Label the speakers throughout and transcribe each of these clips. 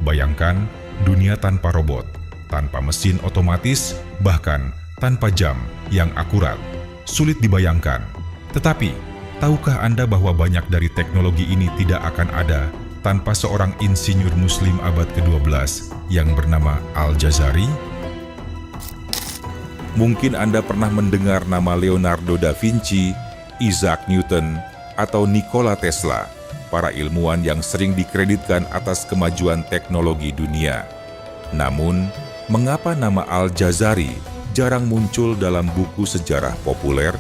Speaker 1: Bayangkan dunia tanpa robot, tanpa mesin otomatis, bahkan tanpa jam yang akurat. Sulit dibayangkan. Tetapi, tahukah Anda bahwa banyak dari teknologi ini tidak akan ada tanpa seorang insinyur Muslim abad ke-12 yang bernama Al-Jazari? Mungkin Anda pernah mendengar nama Leonardo da Vinci, Isaac Newton, atau Nikola Tesla, para ilmuwan yang sering dikreditkan atas kemajuan teknologi dunia. Namun, mengapa nama Al-Jazari jarang muncul dalam buku sejarah populer?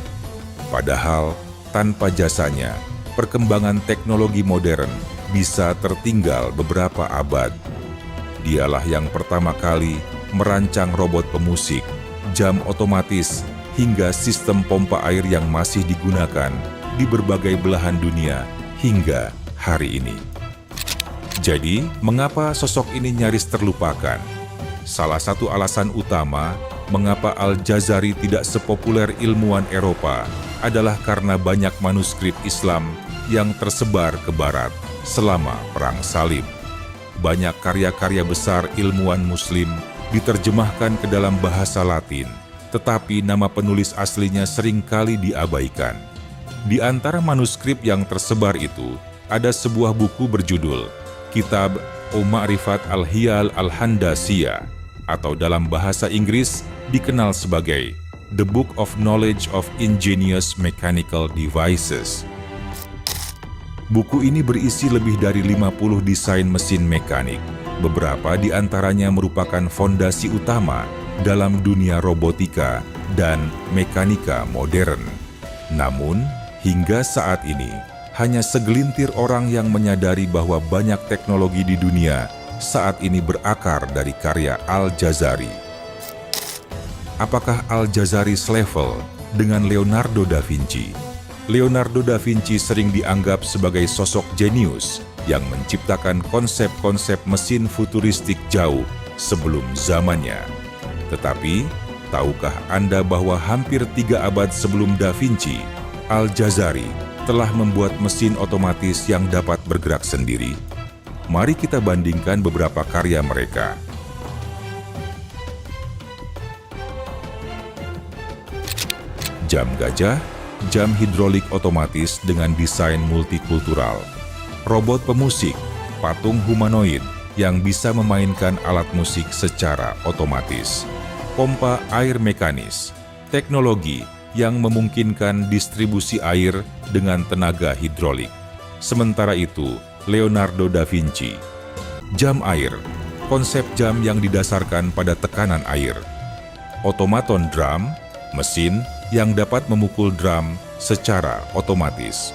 Speaker 1: Padahal, tanpa jasanya, perkembangan teknologi modern bisa tertinggal beberapa abad. Dialah yang pertama kali merancang robot pemusik, jam otomatis, hingga sistem pompa air yang masih digunakan di berbagai belahan dunia hingga hari ini. Jadi, mengapa sosok ini nyaris terlupakan? Salah satu alasan utama mengapa Al-Jazari tidak sepopuler ilmuwan Eropa adalah karena banyak manuskrip Islam yang tersebar ke barat selama Perang Salib. Banyak karya-karya besar ilmuwan Muslim diterjemahkan ke dalam bahasa Latin, tetapi nama penulis aslinya seringkali diabaikan. Di antara manuskrip yang tersebar itu, ada sebuah buku berjudul Kitab Ma'rifat al-Hiyal al-Handasiyah, atau dalam bahasa Inggris dikenal sebagai The Book of Knowledge of Ingenious Mechanical Devices. Buku ini berisi lebih dari 50 desain mesin mekanik. Beberapa di antaranya merupakan fondasi utama dalam dunia robotika dan mekanika modern. Namun, hingga saat ini, hanya segelintir orang yang menyadari bahwa banyak teknologi di dunia saat ini berakar dari karya Al-Jazari. Apakah Al-Jazari selevel dengan Leonardo da Vinci? Leonardo da Vinci sering dianggap sebagai sosok jenius yang menciptakan konsep-konsep mesin futuristik jauh sebelum zamannya. Tetapi, tahukah Anda bahwa hampir 3 abad sebelum da Vinci, Al-Jazari telah membuat mesin otomatis yang dapat bergerak sendiri? Mari kita bandingkan beberapa karya mereka. Jam gajah, jam hidrolik otomatis dengan desain multikultural. Robot pemusik, patung humanoid yang bisa memainkan alat musik secara otomatis. Pompa air mekanis, teknologi yang memungkinkan distribusi air dengan tenaga hidrolik. Sementara itu, Leonardo da Vinci. Jam air, konsep jam yang didasarkan pada tekanan air. Otomaton drum, mesin yang dapat memukul drum secara otomatis.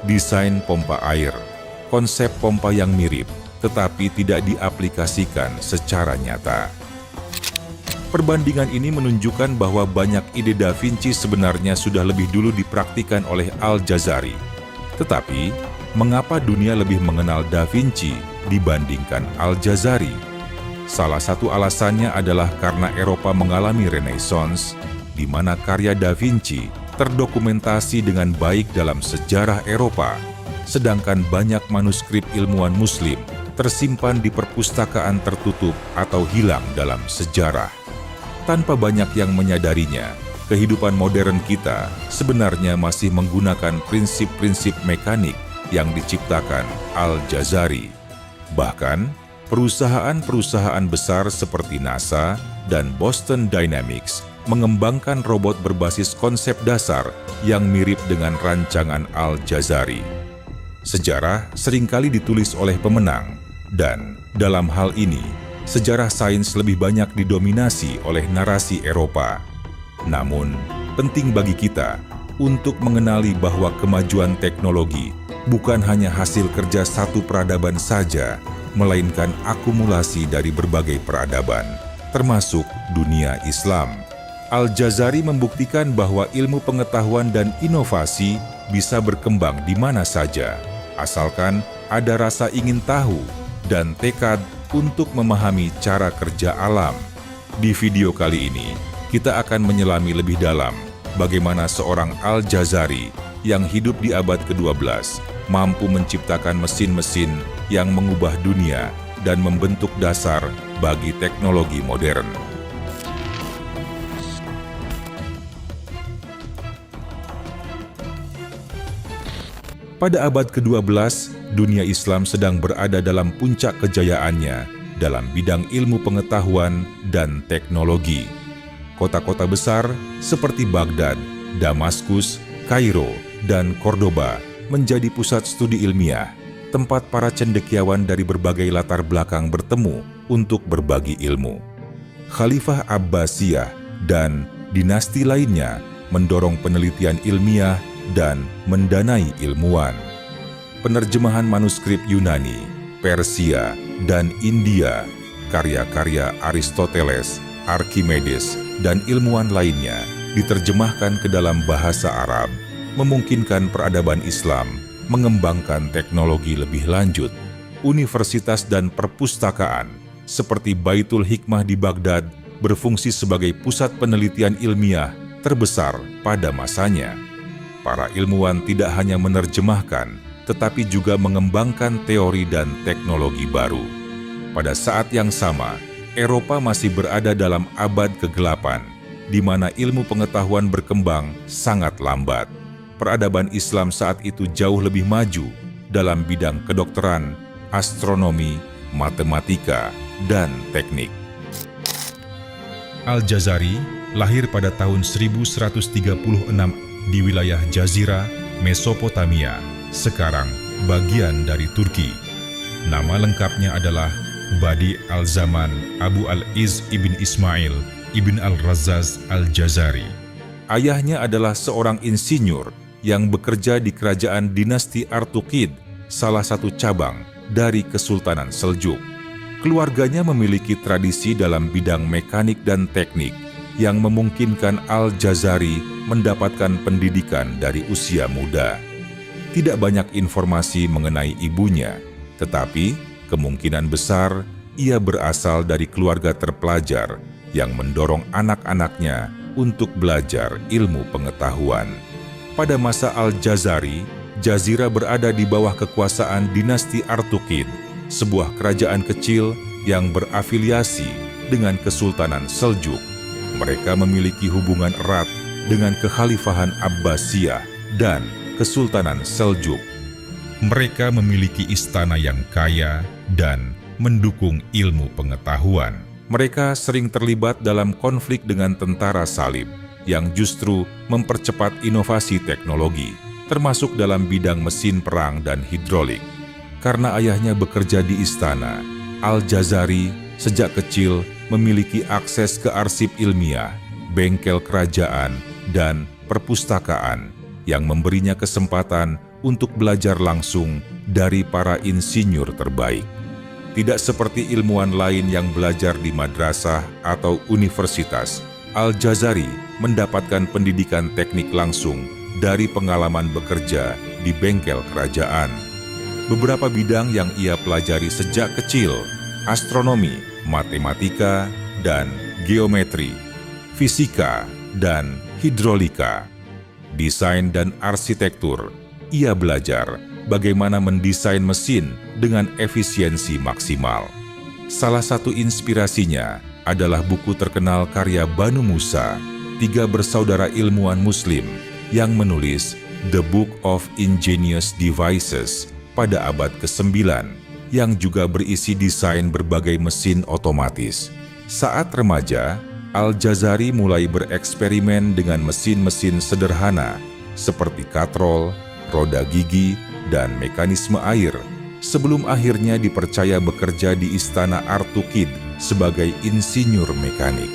Speaker 1: Desain pompa air, konsep pompa yang mirip tetapi tidak diaplikasikan secara nyata. Perbandingan ini menunjukkan bahwa banyak ide Da Vinci sebenarnya sudah lebih dulu dipraktikkan oleh Al-Jazari. Tetapi, mengapa dunia lebih mengenal Da Vinci dibandingkan Al-Jazari? Salah satu alasannya adalah karena Eropa mengalami Renaissance, di mana karya Da Vinci terdokumentasi dengan baik dalam sejarah Eropa, sedangkan banyak manuskrip ilmuwan Muslim tersimpan di perpustakaan tertutup atau hilang dalam sejarah. Tanpa banyak yang menyadarinya, kehidupan modern kita sebenarnya masih menggunakan prinsip-prinsip mekanik yang diciptakan Al-Jazari. Bahkan, perusahaan-perusahaan besar seperti NASA dan Boston Dynamics mengembangkan robot berbasis konsep dasar yang mirip dengan rancangan Al-Jazari. Sejarah seringkali ditulis oleh pemenang, dan dalam hal ini, sejarah sains lebih banyak didominasi oleh narasi Eropa. Namun, penting bagi kita untuk mengenali bahwa kemajuan teknologi bukan hanya hasil kerja satu peradaban saja, melainkan akumulasi dari berbagai peradaban, termasuk dunia Islam. Al-Jazari membuktikan bahwa ilmu pengetahuan dan inovasi bisa berkembang di mana saja, asalkan ada rasa ingin tahu dan tekad untuk memahami cara kerja alam. Di video kali ini, kita akan menyelami lebih dalam bagaimana seorang Al-Jazari yang hidup di abad ke-12 mampu menciptakan mesin-mesin yang mengubah dunia dan membentuk dasar bagi teknologi modern. Pada abad ke-12, dunia Islam sedang berada dalam puncak kejayaannya dalam bidang ilmu pengetahuan dan teknologi. Kota-kota besar seperti Baghdad, Damaskus, Kairo, dan Cordoba menjadi pusat studi ilmiah, tempat para cendekiawan dari berbagai latar belakang bertemu untuk berbagi ilmu. Khalifah Abbasiyah dan dinasti lainnya mendorong penelitian ilmiah dan mendanai ilmuwan. Penerjemahan manuskrip Yunani, Persia, dan India, karya-karya Aristoteles, Archimedes, dan ilmuwan lainnya diterjemahkan ke dalam bahasa Arab, memungkinkan peradaban Islam mengembangkan teknologi lebih lanjut. Universitas dan perpustakaan seperti Baitul Hikmah di Baghdad berfungsi sebagai pusat penelitian ilmiah terbesar pada masanya. Para ilmuwan tidak hanya menerjemahkan, tetapi juga mengembangkan teori dan teknologi baru. Pada saat yang sama, Eropa masih berada dalam abad ke-8, di mana ilmu pengetahuan berkembang sangat lambat. Peradaban Islam saat itu jauh lebih maju dalam bidang kedokteran, astronomi, matematika, dan teknik. Al-Jazari lahir pada tahun 1136 di wilayah Jazirah, Mesopotamia, sekarang bagian dari Turki. Nama lengkapnya adalah Badi al-Zaman Abu al-Iz ibn Ismail ibn al-Razzaz al-Jazari. Ayahnya adalah seorang insinyur yang bekerja di kerajaan dinasti Artukid, salah satu cabang dari Kesultanan Seljuk. Keluarganya memiliki tradisi dalam bidang mekanik dan teknik yang memungkinkan Al-Jazari mendapatkan pendidikan dari usia muda. Tidak banyak informasi mengenai ibunya, tetapi kemungkinan besar ia berasal dari keluarga terpelajar yang mendorong anak-anaknya untuk belajar ilmu pengetahuan. Pada masa Al-Jazari, Jazirah berada di bawah kekuasaan dinasti Artukid, sebuah kerajaan kecil yang berafiliasi dengan Kesultanan Seljuk. Mereka memiliki hubungan erat dengan Kekhalifahan Abbasiyah dan Kesultanan Seljuk. Mereka memiliki istana yang kaya dan mendukung ilmu pengetahuan. Mereka sering terlibat dalam konflik dengan tentara salib yang justru mempercepat inovasi teknologi, termasuk dalam bidang mesin perang dan hidrolik. Karena ayahnya bekerja di istana, Al-Jazari sejak kecil memiliki akses ke arsip ilmiah, bengkel kerajaan, dan perpustakaan yang memberinya kesempatan untuk belajar langsung dari para insinyur terbaik. Tidak seperti ilmuwan lain yang belajar di madrasah atau universitas, Al-Jazari mendapatkan pendidikan teknik langsung dari pengalaman bekerja di bengkel kerajaan. Beberapa bidang yang ia pelajari sejak kecil: astronomi, matematika, dan geometri, fisika, dan hidrolika. Desain dan arsitektur, ia belajar bagaimana mendesain mesin dengan efisiensi maksimal. Salah satu inspirasinya adalah buku terkenal karya Banu Musa, 3 bersaudara ilmuwan Muslim yang menulis The Book of Ingenious Devices pada abad ke-9, yang juga berisi desain berbagai mesin otomatis. Saat remaja, Al-Jazari mulai bereksperimen dengan mesin-mesin sederhana seperti katrol, roda gigi, dan mekanisme air, sebelum akhirnya dipercaya bekerja di istana Artukid sebagai insinyur mekanik.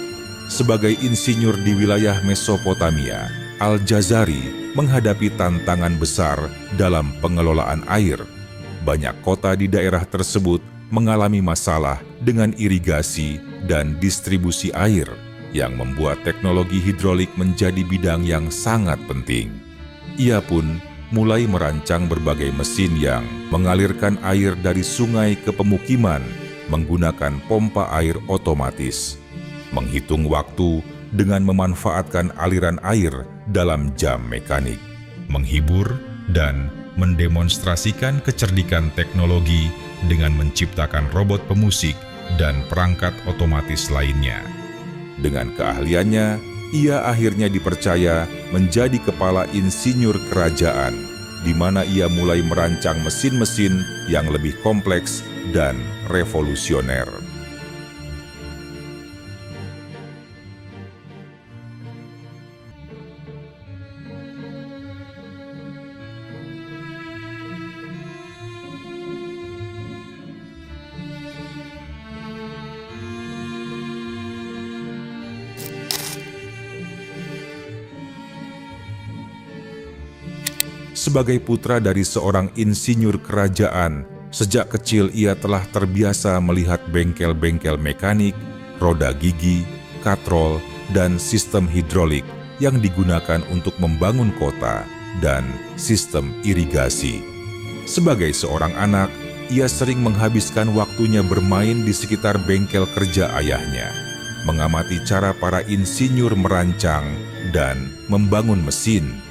Speaker 1: Sebagai insinyur di wilayah Mesopotamia, Al-Jazari menghadapi tantangan besar dalam pengelolaan air. Banyak kota di daerah tersebut mengalami masalah dengan irigasi dan distribusi air, yang membuat teknologi hidrolik menjadi bidang yang sangat penting. Ia pun mulai merancang berbagai mesin yang mengalirkan air dari sungai ke pemukiman menggunakan pompa air otomatis, menghitung waktu dengan memanfaatkan aliran air dalam jam mekanik, menghibur dan mendemonstrasikan kecerdikan teknologi dengan menciptakan robot pemusik dan perangkat otomatis lainnya. Dengan keahliannya, ia akhirnya dipercaya menjadi kepala insinyur kerajaan, di mana ia mulai merancang mesin-mesin yang lebih kompleks dan revolusioner. Sebagai putra dari seorang insinyur kerajaan, sejak kecil ia telah terbiasa melihat bengkel-bengkel mekanik, roda gigi, katrol, dan sistem hidrolik yang digunakan untuk membangun kota dan sistem irigasi. Sebagai seorang anak, ia sering menghabiskan waktunya bermain di sekitar bengkel kerja ayahnya, mengamati cara para insinyur merancang dan membangun mesin.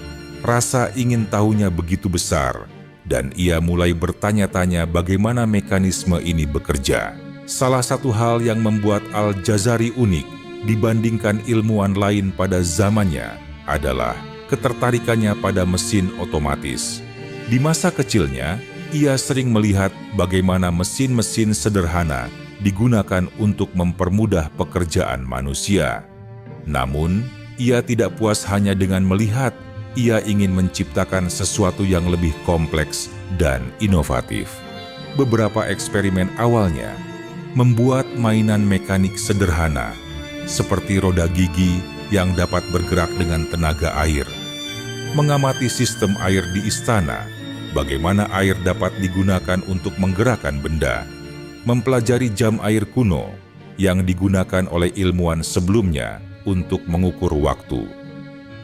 Speaker 1: Rasa ingin tahunya begitu besar, dan ia mulai bertanya-tanya bagaimana mekanisme ini bekerja. Salah satu hal yang membuat Al-Jazari unik dibandingkan ilmuwan lain pada zamannya adalah ketertarikannya pada mesin otomatis. Di masa kecilnya, ia sering melihat bagaimana mesin-mesin sederhana digunakan untuk mempermudah pekerjaan manusia. Namun, ia tidak puas hanya dengan melihat. Ia ingin menciptakan sesuatu yang lebih kompleks dan inovatif. Beberapa eksperimen awalnya membuat mainan mekanik sederhana, seperti roda gigi yang dapat bergerak dengan tenaga air, mengamati sistem air di istana, bagaimana air dapat digunakan untuk menggerakkan benda, mempelajari jam air kuno yang digunakan oleh ilmuwan sebelumnya untuk mengukur waktu.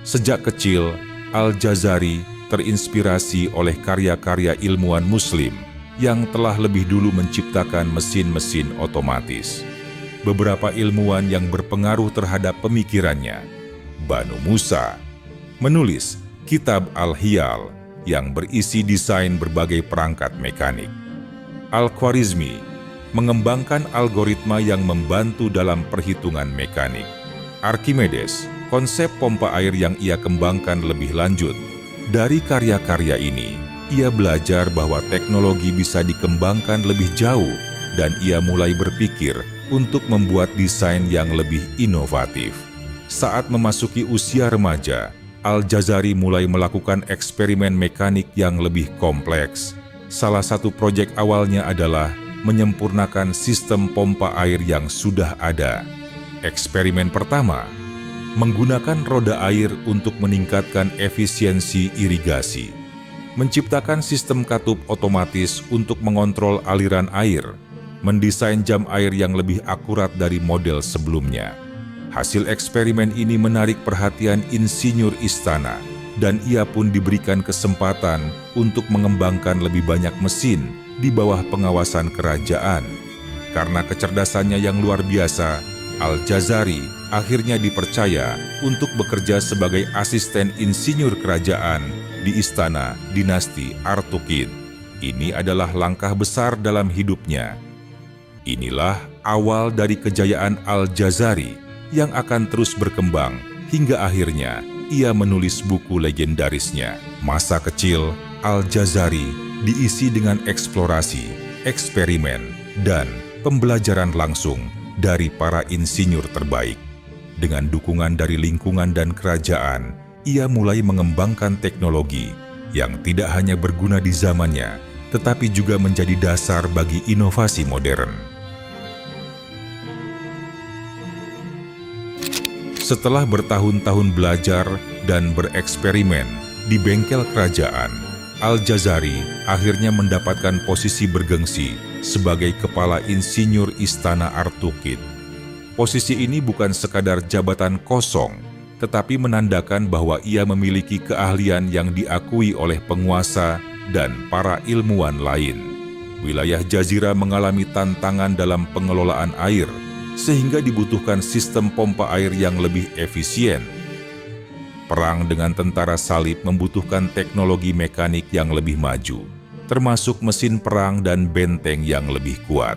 Speaker 1: Sejak kecil, Al-Jazari terinspirasi oleh karya-karya ilmuwan Muslim yang telah lebih dulu menciptakan mesin-mesin otomatis. Beberapa ilmuwan yang berpengaruh terhadap pemikirannya, Banu Musa, menulis Kitab Al-Hiyal yang berisi desain berbagai perangkat mekanik. Al-Khwarizmi mengembangkan algoritma yang membantu dalam perhitungan mekanik. Archimedes, konsep pompa air yang ia kembangkan lebih lanjut. Dari karya-karya ini, ia belajar bahwa teknologi bisa dikembangkan lebih jauh dan ia mulai berpikir untuk membuat desain yang lebih inovatif. Saat memasuki usia remaja, Al-Jazari mulai melakukan eksperimen mekanik yang lebih kompleks. Salah satu proyek awalnya adalah menyempurnakan sistem pompa air yang sudah ada. Eksperimen pertama menggunakan roda air untuk meningkatkan efisiensi irigasi, menciptakan sistem katup otomatis untuk mengontrol aliran air, mendesain jam air yang lebih akurat dari model sebelumnya. Hasil eksperimen ini menarik perhatian insinyur istana, dan ia pun diberikan kesempatan untuk mengembangkan lebih banyak mesin di bawah pengawasan kerajaan. Karena kecerdasannya yang luar biasa, Al-Jazari akhirnya dipercaya untuk bekerja sebagai asisten insinyur kerajaan di istana dinasti Artukid. Ini adalah langkah besar dalam hidupnya. Inilah awal dari kejayaan Al-Jazari yang akan terus berkembang hingga akhirnya ia menulis buku legendarisnya. Masa kecil Al-Jazari diisi dengan eksplorasi, eksperimen, dan pembelajaran langsung dari para insinyur terbaik. Dengan dukungan dari lingkungan dan kerajaan, ia mulai mengembangkan teknologi yang tidak hanya berguna di zamannya, tetapi juga menjadi dasar bagi inovasi modern. Setelah bertahun-tahun belajar dan bereksperimen di bengkel kerajaan, Al-Jazari akhirnya mendapatkan posisi bergengsi sebagai kepala insinyur istana Artukid. Posisi ini bukan sekadar jabatan kosong, tetapi menandakan bahwa ia memiliki keahlian yang diakui oleh penguasa dan para ilmuwan lain. Wilayah Jazirah mengalami tantangan dalam pengelolaan air, sehingga dibutuhkan sistem pompa air yang lebih efisien. Perang dengan tentara salib membutuhkan teknologi mekanik yang lebih maju. termasuk mesin perang dan benteng yang lebih kuat.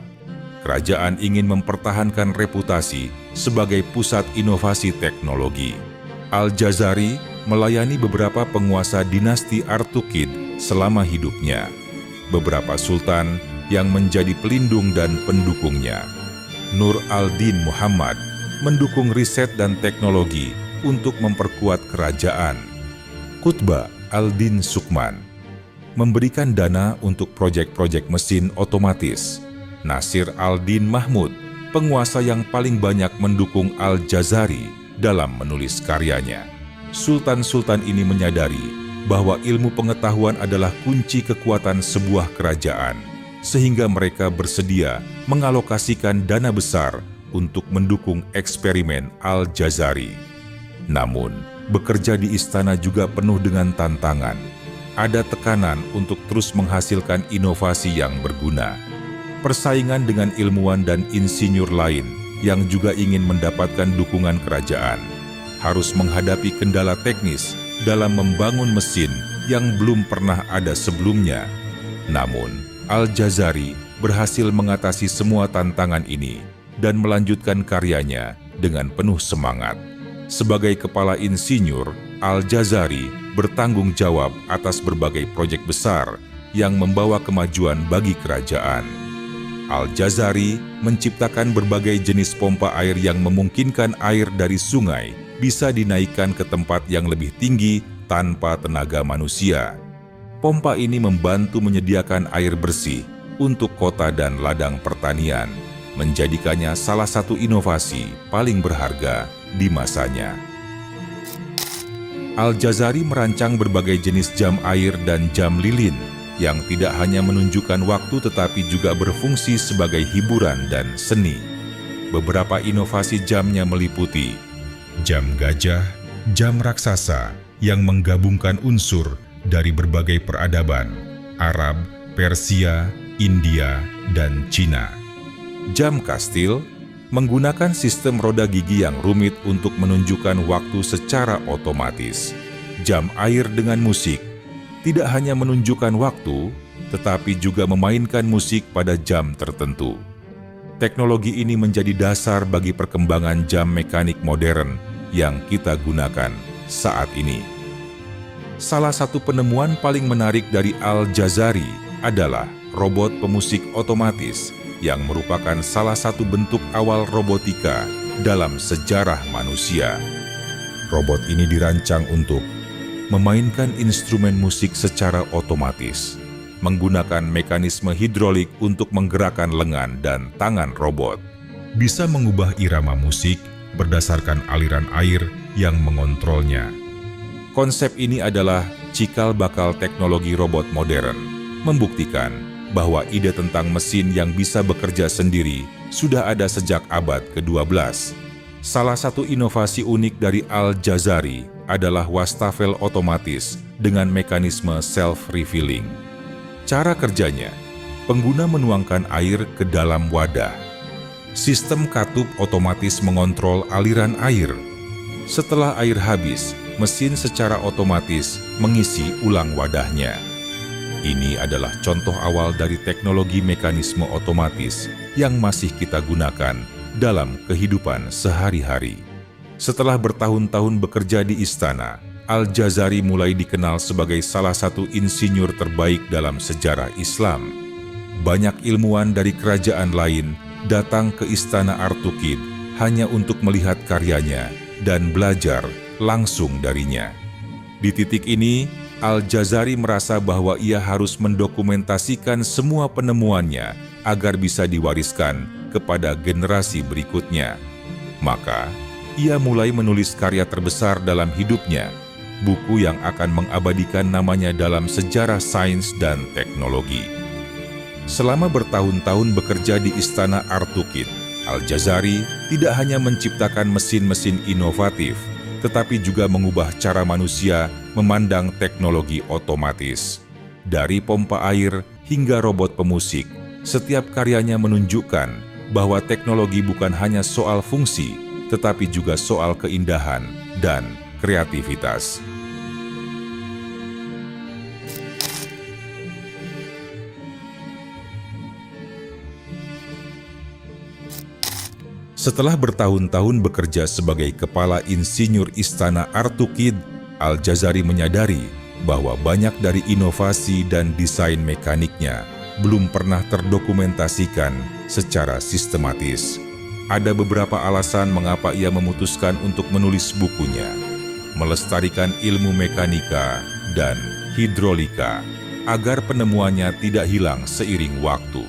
Speaker 1: Kerajaan ingin mempertahankan reputasi sebagai pusat inovasi teknologi. Al-Jazari melayani beberapa penguasa dinasti Artukid selama hidupnya. Beberapa sultan yang menjadi pelindung dan pendukungnya. Nur al-Din Muhammad mendukung riset dan teknologi untuk memperkuat kerajaan. Qutbah al-Din Sukman memberikan dana untuk proyek-proyek mesin otomatis. Nasir al-Din Mahmud, penguasa yang paling banyak mendukung Al-Jazari dalam menulis karyanya. Sultan-sultan ini menyadari bahwa ilmu pengetahuan adalah kunci kekuatan sebuah kerajaan, sehingga mereka bersedia mengalokasikan dana besar untuk mendukung eksperimen Al-Jazari. Namun, bekerja di istana juga penuh dengan tantangan. Ada tekanan untuk terus menghasilkan inovasi yang berguna. Persaingan dengan ilmuwan dan insinyur lain yang juga ingin mendapatkan dukungan kerajaan. Harus menghadapi kendala teknis dalam membangun mesin yang belum pernah ada sebelumnya. Namun, Al-Jazari berhasil mengatasi semua tantangan ini dan melanjutkan karyanya dengan penuh semangat. Sebagai kepala insinyur, Al-Jazari bertanggung jawab atas berbagai proyek besar yang membawa kemajuan bagi kerajaan. Al-Jazari menciptakan berbagai jenis pompa air yang memungkinkan air dari sungai bisa dinaikkan ke tempat yang lebih tinggi tanpa tenaga manusia. Pompa ini membantu menyediakan air bersih untuk kota dan ladang pertanian, menjadikannya salah satu inovasi paling berharga di masanya. Al-Jazari merancang berbagai jenis jam air dan jam lilin yang tidak hanya menunjukkan waktu tetapi juga berfungsi sebagai hiburan dan seni. Beberapa inovasi jamnya meliputi jam gajah, jam raksasa yang menggabungkan unsur dari berbagai peradaban, Arab, Persia, India, dan Cina. Jam kastil menggunakan sistem roda gigi yang rumit untuk menunjukkan waktu secara otomatis. Jam air dengan musik tidak hanya menunjukkan waktu, tetapi juga memainkan musik pada jam tertentu. Teknologi ini menjadi dasar bagi perkembangan jam mekanik modern yang kita gunakan saat ini. Salah satu penemuan paling menarik dari Al-Jazari adalah robot pemusik otomatis yang merupakan salah satu bentuk awal robotika dalam sejarah manusia. Robot ini dirancang untuk memainkan instrumen musik secara otomatis, menggunakan mekanisme hidrolik untuk menggerakkan lengan dan tangan robot, bisa mengubah irama musik berdasarkan aliran air yang mengontrolnya. Konsep ini adalah cikal bakal teknologi robot modern, membuktikan bahwa ide tentang mesin yang bisa bekerja sendiri sudah ada sejak abad ke-12. Salah satu inovasi unik dari Al-Jazari adalah wastafel otomatis dengan mekanisme self-refilling. Cara kerjanya, pengguna menuangkan air ke dalam wadah. Sistem katup otomatis mengontrol aliran air. Setelah air habis, mesin secara otomatis mengisi ulang wadahnya. Ini adalah contoh awal dari teknologi mekanisme otomatis yang masih kita gunakan dalam kehidupan sehari-hari. Setelah bertahun-tahun bekerja di istana, Al-Jazari mulai dikenal sebagai salah satu insinyur terbaik dalam sejarah Islam. Banyak ilmuwan dari kerajaan lain datang ke istana Artukid hanya untuk melihat karyanya dan belajar langsung darinya. Di titik ini, Al-Jazari merasa bahwa ia harus mendokumentasikan semua penemuannya agar bisa diwariskan kepada generasi berikutnya. Maka, ia mulai menulis karya terbesar dalam hidupnya, buku yang akan mengabadikan namanya dalam sejarah sains dan teknologi. Selama bertahun-tahun bekerja di istana Artukid, Al-Jazari tidak hanya menciptakan mesin-mesin inovatif, tetapi juga mengubah cara manusia memandang teknologi otomatis. Dari pompa air hingga robot pemusik, setiap karyanya menunjukkan bahwa teknologi bukan hanya soal fungsi, tetapi juga soal keindahan dan kreativitas. Setelah bertahun-tahun bekerja sebagai kepala insinyur Istana Artukid, Al-Jazari menyadari bahwa banyak dari inovasi dan desain mekaniknya belum pernah terdokumentasikan secara sistematis. Ada beberapa alasan mengapa ia memutuskan untuk menulis bukunya, Melestarikan Ilmu Mekanika dan Hidrolika, agar penemuannya tidak hilang seiring waktu.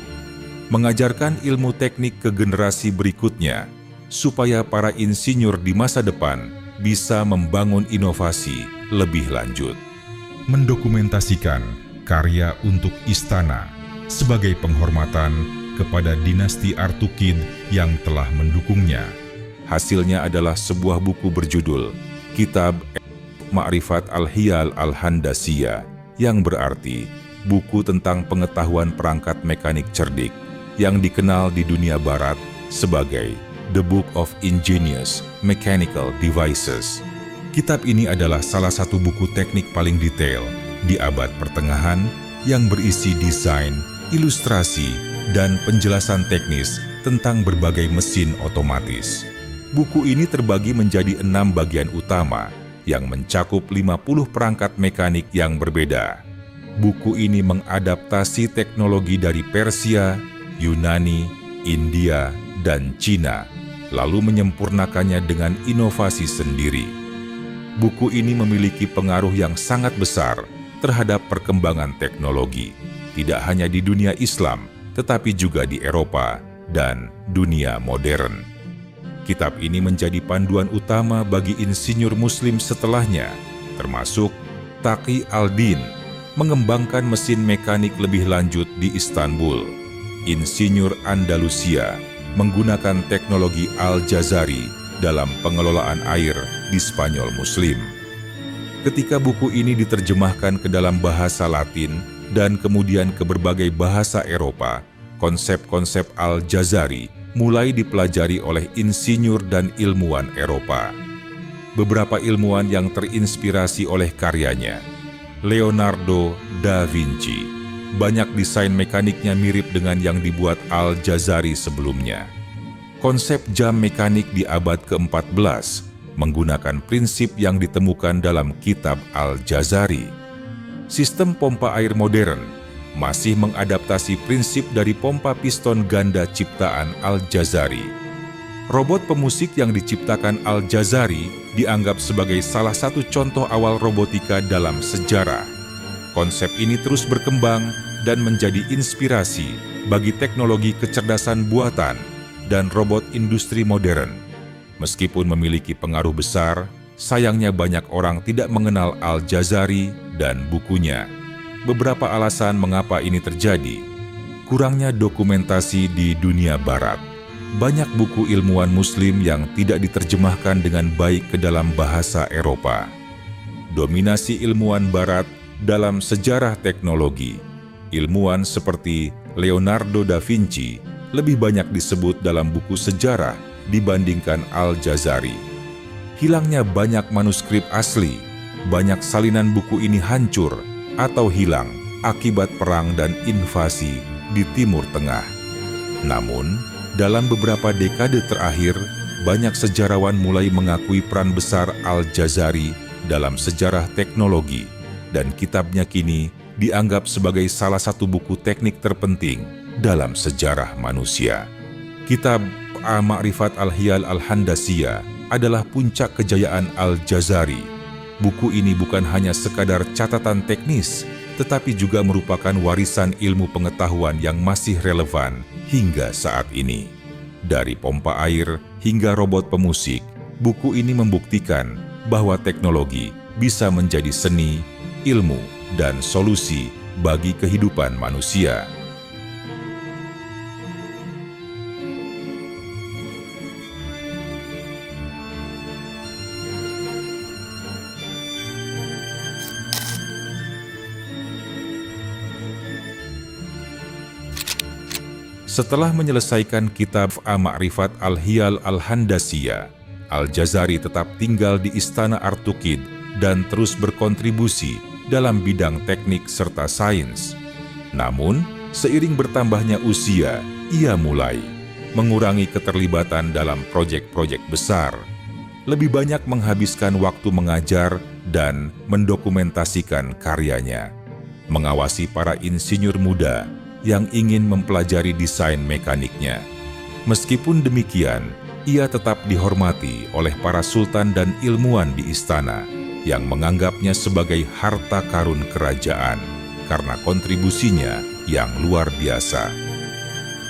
Speaker 1: Mengajarkan ilmu teknik ke generasi berikutnya, supaya para insinyur di masa depan bisa membangun inovasi lebih lanjut. Mendokumentasikan karya untuk istana sebagai penghormatan kepada dinasti Artukid yang telah mendukungnya. Hasilnya adalah sebuah buku berjudul Kitab Ma'rifat Al-Hiyal Al-Handasiyah, yang berarti buku tentang pengetahuan perangkat mekanik cerdik, yang dikenal di dunia barat sebagai The Book of Ingenious Mechanical Devices. Kitab ini adalah salah satu buku teknik paling detail di abad pertengahan yang berisi desain, ilustrasi, dan penjelasan teknis tentang berbagai mesin otomatis. Buku ini terbagi menjadi 6 bagian utama yang mencakup 50 perangkat mekanik yang berbeda. Buku ini mengadaptasi teknologi dari Persia, Yunani, India, dan Cina, lalu menyempurnakannya dengan inovasi sendiri. Buku ini memiliki pengaruh yang sangat besar terhadap perkembangan teknologi, tidak hanya di dunia Islam, tetapi juga di Eropa dan dunia modern. Kitab ini menjadi panduan utama bagi insinyur Muslim setelahnya, termasuk Taqi al-Din, mengembangkan mesin mekanik lebih lanjut di Istanbul. Insinyur Andalusia menggunakan teknologi Al-Jazari dalam pengelolaan air di Spanyol Muslim. Ketika buku ini diterjemahkan ke dalam bahasa Latin dan kemudian ke berbagai bahasa Eropa, konsep-konsep Al-Jazari mulai dipelajari oleh insinyur dan ilmuwan Eropa. Beberapa ilmuwan yang terinspirasi oleh karyanya: Leonardo da Vinci. Banyak desain mekaniknya mirip dengan yang dibuat Al-Jazari sebelumnya. Konsep jam mekanik di abad ke-14 menggunakan prinsip yang ditemukan dalam kitab Al-Jazari. Sistem pompa air modern masih mengadaptasi prinsip dari pompa piston ganda ciptaan Al-Jazari. Robot pemusik yang diciptakan Al-Jazari dianggap sebagai salah satu contoh awal robotika dalam sejarah. Konsep ini terus berkembang dan menjadi inspirasi bagi teknologi kecerdasan buatan dan robot industri modern. Meskipun memiliki pengaruh besar, sayangnya banyak orang tidak mengenal Al-Jazari dan bukunya. Beberapa alasan mengapa ini terjadi: kurangnya dokumentasi di dunia barat. Banyak buku ilmuwan Muslim yang tidak diterjemahkan dengan baik ke dalam bahasa Eropa. Dominasi ilmuwan barat dalam sejarah teknologi. Ilmuwan seperti Leonardo da Vinci lebih banyak disebut dalam buku sejarah dibandingkan Al-Jazari. Hilangnya banyak manuskrip asli, banyak salinan buku ini hancur atau hilang akibat perang dan invasi di Timur Tengah. Namun, dalam beberapa dekade terakhir, banyak sejarawan mulai mengakui peran besar Al-Jazari dalam sejarah teknologi, dan kitabnya kini dianggap sebagai salah satu buku teknik terpenting dalam sejarah manusia. Kitab Ma'rifat Al-Hiyal Al-Handasiyah adalah puncak kejayaan Al-Jazari. Buku ini bukan hanya sekadar catatan teknis, tetapi juga merupakan warisan ilmu pengetahuan yang masih relevan hingga saat ini. Dari pompa air hingga robot pemusik, buku ini membuktikan bahwa teknologi bisa menjadi seni, ilmu, dan solusi bagi kehidupan manusia. Setelah menyelesaikan kitab Ma'rifat Al-Hiyal Al-Handasiyah, Al-Jazari tetap tinggal di Istana Artukid dan terus berkontribusi dalam bidang teknik serta sains. Namun, seiring bertambahnya usia, ia mulai mengurangi keterlibatan dalam proyek-proyek besar, lebih banyak menghabiskan waktu mengajar dan mendokumentasikan karyanya, mengawasi para insinyur muda yang ingin mempelajari desain mekaniknya. Meskipun demikian, ia tetap dihormati oleh para sultan dan ilmuwan di istana yang menganggapnya sebagai harta karun kerajaan karena kontribusinya yang luar biasa.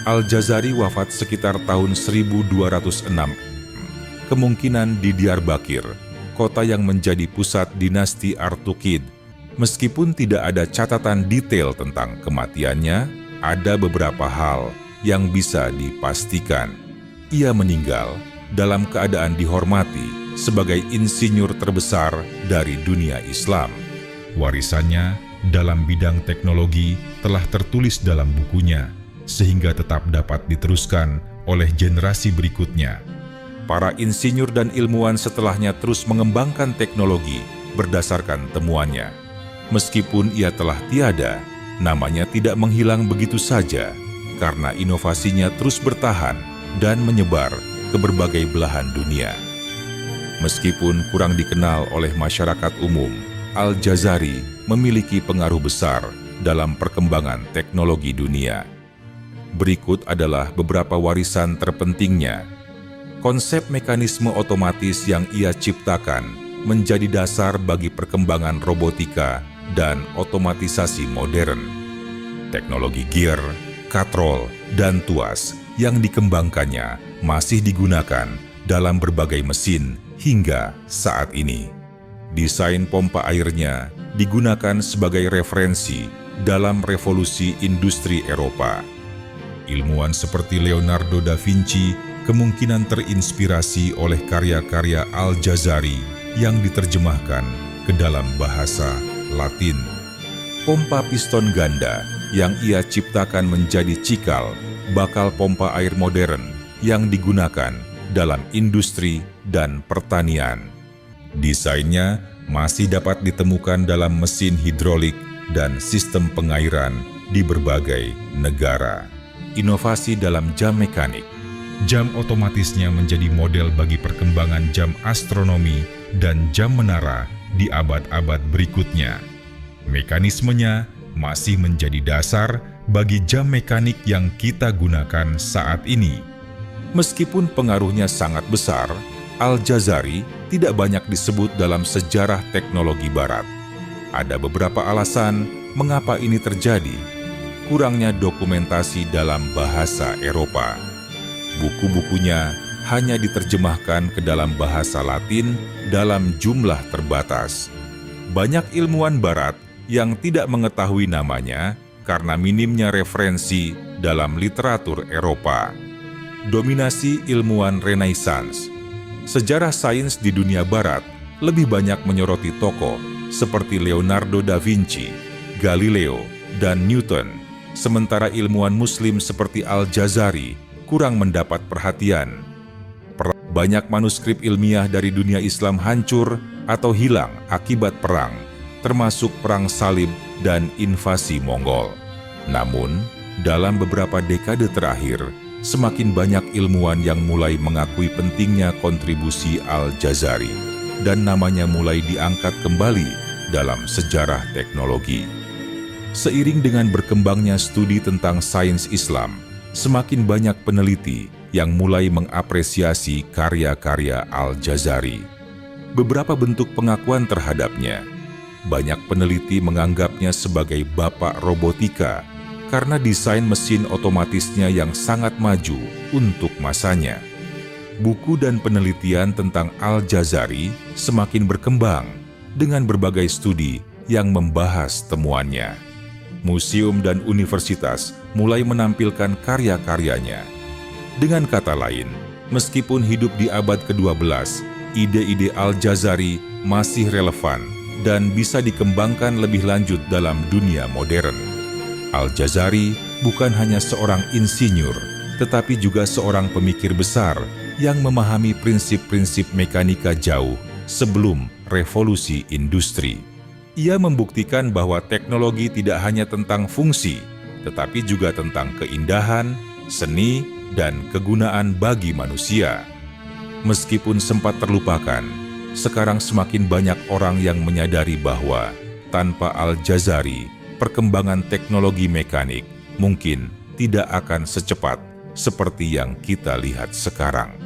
Speaker 1: Al-Jazari wafat sekitar tahun 1206, kemungkinan di Diyarbakir, kota yang menjadi pusat dinasti Artukid. Meskipun tidak ada catatan detail tentang kematiannya, ada beberapa hal yang bisa dipastikan. Ia meninggal dalam keadaan dihormati sebagai insinyur terbesar dari dunia Islam. Warisannya dalam bidang teknologi telah tertulis dalam bukunya, sehingga tetap dapat diteruskan oleh generasi berikutnya. Para insinyur dan ilmuwan setelahnya terus mengembangkan teknologi berdasarkan temuannya. Meskipun ia telah tiada, namanya tidak menghilang begitu saja, karena inovasinya terus bertahan dan menyebar ke berbagai belahan dunia. Meskipun kurang dikenal oleh masyarakat umum, Al-Jazari memiliki pengaruh besar dalam perkembangan teknologi dunia. Berikut adalah beberapa warisan terpentingnya. Konsep mekanisme otomatis yang ia ciptakan menjadi dasar bagi perkembangan robotika dan otomatisasi modern. Teknologi gear, katrol, dan tuas yang dikembangkannya masih digunakan dalam berbagai mesin hingga saat ini. Desain pompa airnya digunakan sebagai referensi dalam revolusi industri Eropa. Ilmuwan seperti Leonardo da Vinci kemungkinan terinspirasi oleh karya-karya Al-Jazari yang diterjemahkan ke dalam bahasa Latin. Pompa piston ganda yang ia ciptakan menjadi cikal bakal pompa air modern yang digunakan dalam industri dan pertanian. Desainnya masih dapat ditemukan dalam mesin hidrolik dan sistem pengairan di berbagai negara. Inovasi dalam jam mekanik. Jam otomatisnya menjadi model bagi perkembangan jam astronomi dan jam menara di abad-abad berikutnya. Mekanismenya masih menjadi dasar bagi jam mekanik yang kita gunakan saat ini. Meskipun pengaruhnya sangat besar, Al-Jazari tidak banyak disebut dalam sejarah teknologi Barat. Ada beberapa alasan mengapa ini terjadi. Kurangnya dokumentasi dalam bahasa Eropa. Buku-bukunya hanya diterjemahkan ke dalam bahasa Latin dalam jumlah terbatas. Banyak ilmuwan Barat yang tidak mengetahui namanya karena minimnya referensi dalam literatur Eropa. Dominasi ilmuwan Renaissance. Sejarah sains di dunia Barat lebih banyak menyoroti tokoh seperti Leonardo da Vinci, Galileo, dan Newton, sementara ilmuwan Muslim seperti Al-Jazari kurang mendapat perhatian. Banyak manuskrip ilmiah dari dunia Islam hancur atau hilang akibat perang, termasuk perang salib dan invasi Mongol. Namun, dalam beberapa dekade terakhir, semakin banyak ilmuwan yang mulai mengakui pentingnya kontribusi Al-Jazari, dan namanya mulai diangkat kembali dalam sejarah teknologi. Seiring dengan berkembangnya studi tentang sains Islam, semakin banyak peneliti yang mulai mengapresiasi karya-karya Al-Jazari. Beberapa bentuk pengakuan terhadapnya. Banyak peneliti menganggapnya sebagai bapak robotika karena desain mesin otomatisnya yang sangat maju untuk masanya. Buku dan penelitian tentang Al-Jazari semakin berkembang dengan berbagai studi yang membahas temuannya. Museum dan universitas mulai menampilkan karya-karyanya. Dengan kata lain, meskipun hidup di abad ke-12, ide-ide Al-Jazari masih relevan dan bisa dikembangkan lebih lanjut dalam dunia modern. Al-Jazari bukan hanya seorang insinyur, tetapi juga seorang pemikir besar yang memahami prinsip-prinsip mekanika jauh sebelum revolusi industri. Ia membuktikan bahwa teknologi tidak hanya tentang fungsi, tetapi juga tentang keindahan, seni, dan kegunaan bagi manusia. Meskipun sempat terlupakan, sekarang semakin banyak orang yang menyadari bahwa tanpa Al-Jazari, perkembangan teknologi mekanik mungkin tidak akan secepat seperti yang kita lihat sekarang.